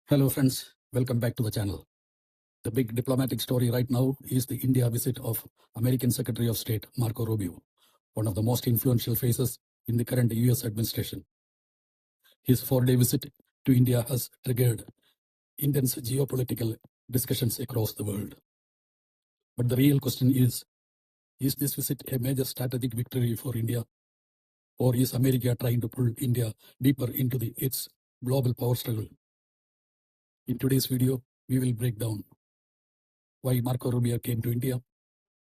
Hello friends, welcome back to the channel. The big diplomatic story right now is the India visit of American Secretary of State Marco Rubio, one of the most influential faces in the current US administration. His 4-day visit to India has triggered intense geopolitical discussions across the world. But the real question is this visit a major strategic victory for India, or is America trying to pull India deeper into its global power struggle? In today's video, we will break down why Marco Rubio came to India,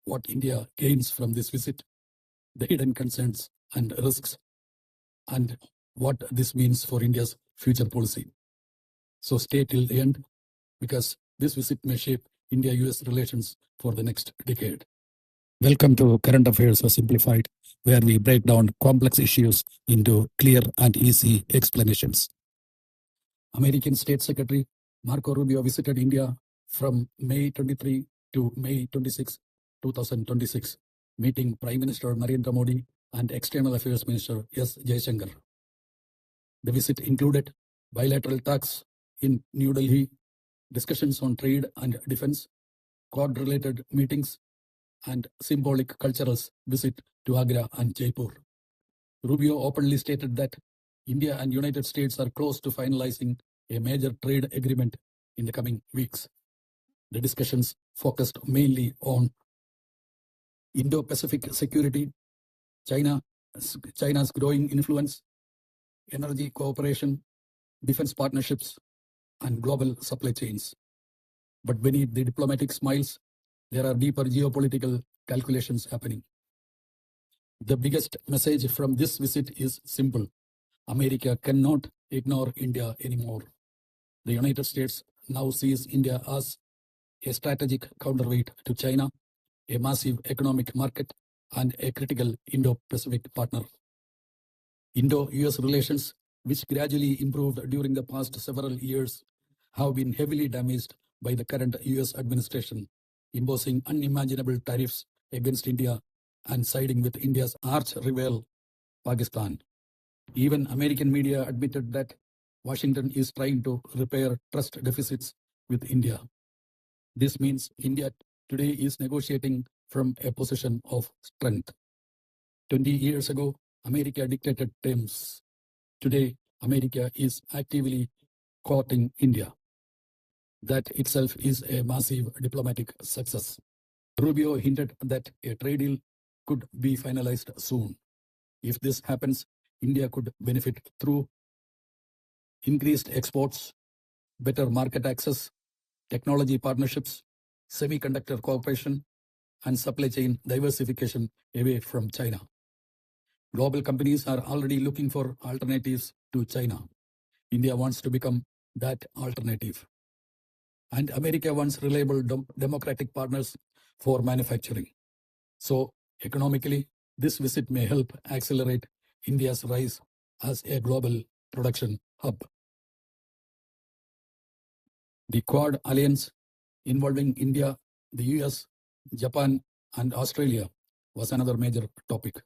what India gains from this visit, the hidden concerns and risks, and what this means for India's future policy. So stay till the end, because this visit may shape India-US relations for the next decade. Welcome to Current Affairs Simplified, where we break down complex issues into clear and easy explanations. American State Secretary Marco Rubio visited India from May 23 to May 26, 2026, meeting Prime Minister Narendra Modi and External Affairs Minister S. Jaishankar. The visit included bilateral talks in New Delhi, discussions on trade and defense, Quad-related meetings, and symbolic cultural visit to Agra and Jaipur. Rubio openly stated that India and United States are close to finalizing a major trade agreement in the coming weeks. The discussions focused mainly on Indo-Pacific security, China's growing influence, energy cooperation, defense partnerships, and global supply chains. But beneath the diplomatic smiles, there are deeper geopolitical calculations happening. The biggest message from this visit is simple. America cannot ignore India anymore. The United States now sees India as a strategic counterweight to China, a massive economic market, and a critical Indo-Pacific partner. Indo-US relations, which gradually improved during the past several years, have been heavily damaged by the current US administration, imposing unimaginable tariffs against India and siding with India's arch-rival, Pakistan. Even American media admitted that Washington is trying to repair trust deficits with India. This means India today is negotiating from a position of strength. 20 years ago, America dictated terms. Today, America is actively courting India. That itself is a massive diplomatic success. Rubio hinted that a trade deal could be finalized soon. If this happens, India could benefit through increased exports, better market access, technology partnerships, semiconductor cooperation, and supply chain diversification away from China. Global companies are already looking for alternatives to China. India wants to become that alternative. And America wants reliable democratic partners for manufacturing. So, economically, this visit may help accelerate India's rise as a global production hub. The Quad alliance involving India, the US, Japan, and Australia was another major topic.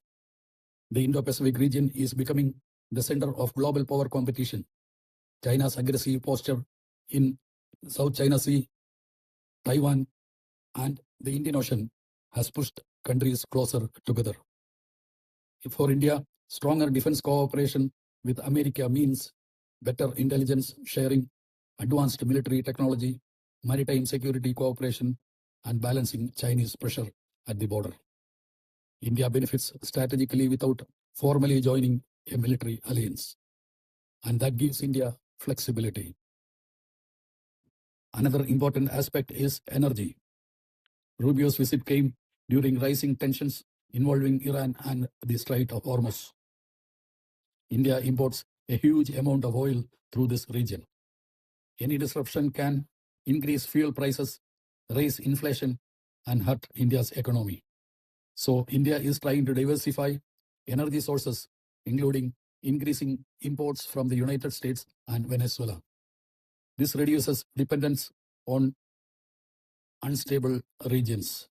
The Indo-Pacific region is becoming the center of global power competition. China's aggressive posture in South China Sea, Taiwan, and the Indian Ocean has pushed countries closer together. For India, stronger defense cooperation with America means better intelligence sharing, advanced military technology, maritime security cooperation, and balancing Chinese pressure at the border. India benefits strategically without formally joining a military alliance, and that gives India flexibility. Another important aspect is energy. Rubio's visit came during rising tensions involving Iran and the Strait of Hormuz. India imports a huge amount of oil through this region. Any disruption can increase fuel prices, raise inflation, and hurt India's economy. So India is trying to diversify energy sources, including increasing imports from the United States and Venezuela. This reduces dependence on unstable regions.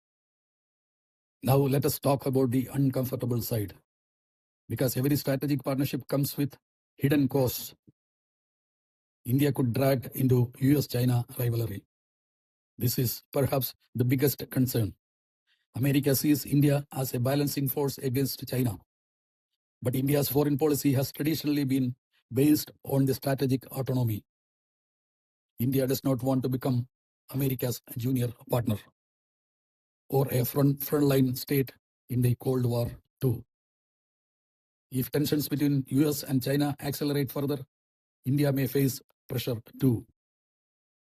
Now let us talk about the uncomfortable side, because every strategic partnership comes with hidden costs. India could drag into US-China rivalry. This is perhaps the biggest concern. America sees India as a balancing force against China. But India's foreign policy has traditionally been based on the strategic autonomy. India does not want to become America's junior partner or a frontline state in the Cold War too. If tensions between US and China accelerate further, India may face pressure to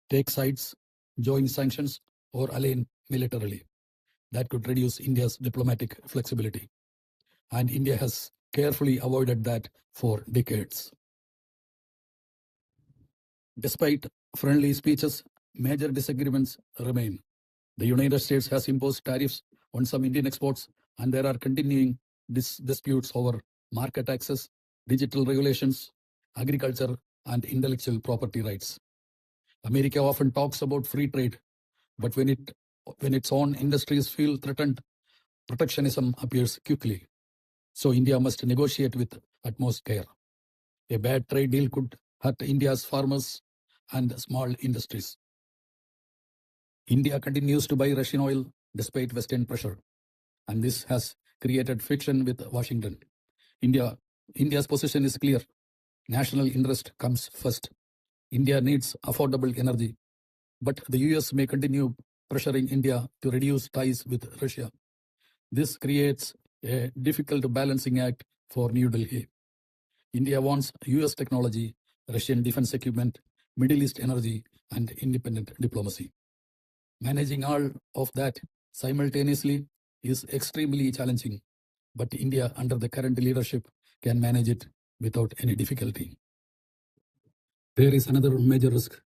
take sides, join sanctions, or align militarily. That could reduce India's diplomatic flexibility. And India has carefully avoided that for decades. Despite friendly speeches, major disagreements remain. The United States has imposed tariffs on some Indian exports, and there are continuing disputes over market access, digital regulations, agriculture, and intellectual property rights. America often talks about free trade, but when its own industries feel threatened, protectionism appears quickly. So India must negotiate with utmost care. A bad trade deal could hurt India's farmers and small industries. India continues to buy Russian oil despite Western pressure, and this has created friction with Washington. India's position is clear. National interest comes first. India needs affordable energy, but the US may continue pressuring India to reduce ties with Russia. This creates a difficult balancing act for New Delhi. India wants US technology, Russian defense equipment, Middle East energy, and independent diplomacy. Managing all of that simultaneously is extremely challenging, but India, under the current leadership, can manage it without any difficulty. There is another major risk.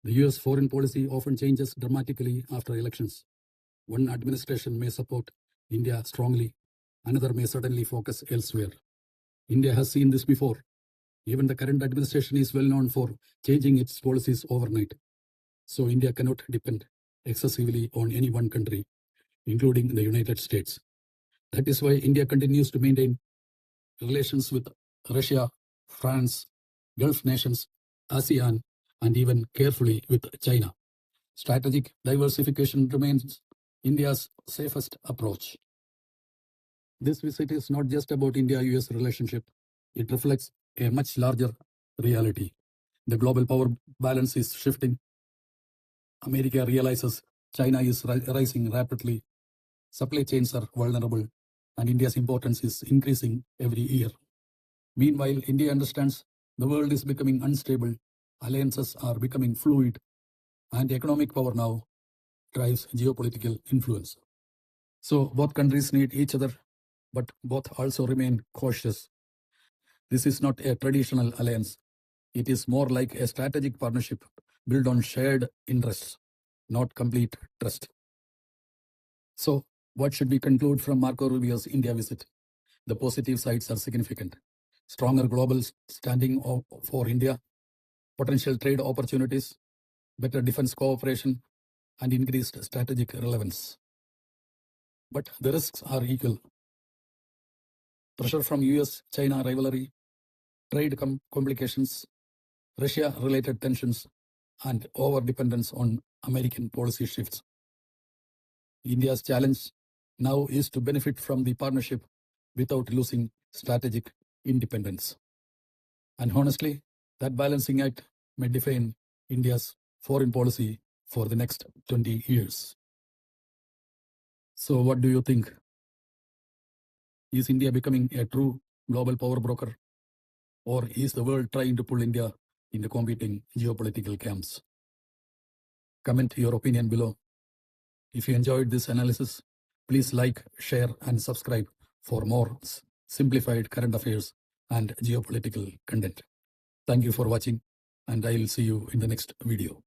The US foreign policy often changes dramatically after elections. One administration may support India strongly, another may suddenly focus elsewhere. India has seen this before. Even the current administration is well known for changing its policies overnight. So India cannot depend excessively on any one country, including the United States. That is why India continues to maintain relations with Russia, France, Gulf nations, ASEAN, and even carefully with China. Strategic diversification remains India's safest approach. This visit is not just about India-US relationship. It reflects a much larger reality. The global power balance is shifting. America realizes China is rising rapidly. Supply chains are vulnerable, and India's importance is increasing every year. Meanwhile, India understands the world is becoming unstable, alliances are becoming fluid, and economic power now drives geopolitical influence. So both countries need each other, but both also remain cautious. This is not a traditional alliance. It is more like a strategic partnership built on shared interests, not complete trust. So, what should we conclude from Marco Rubio's India visit? The positive sides are significant. Stronger global standing for India, potential trade opportunities, better defense cooperation, and increased strategic relevance. But the risks are equal. Pressure from US-China rivalry, trade complications, Russia-related tensions, and over-dependence on American policy shifts. India's challenge now is to benefit from the partnership without losing strategic independence. And honestly, that balancing act may define India's foreign policy for the next 20 years. So what do you think? Is India becoming a true global power broker? Or is the world trying to pull India into competing geopolitical camps? Comment your opinion below. If you enjoyed this analysis, please like, share, and subscribe for more simplified current affairs and geopolitical content. Thank you for watching, and I will see you in the next video.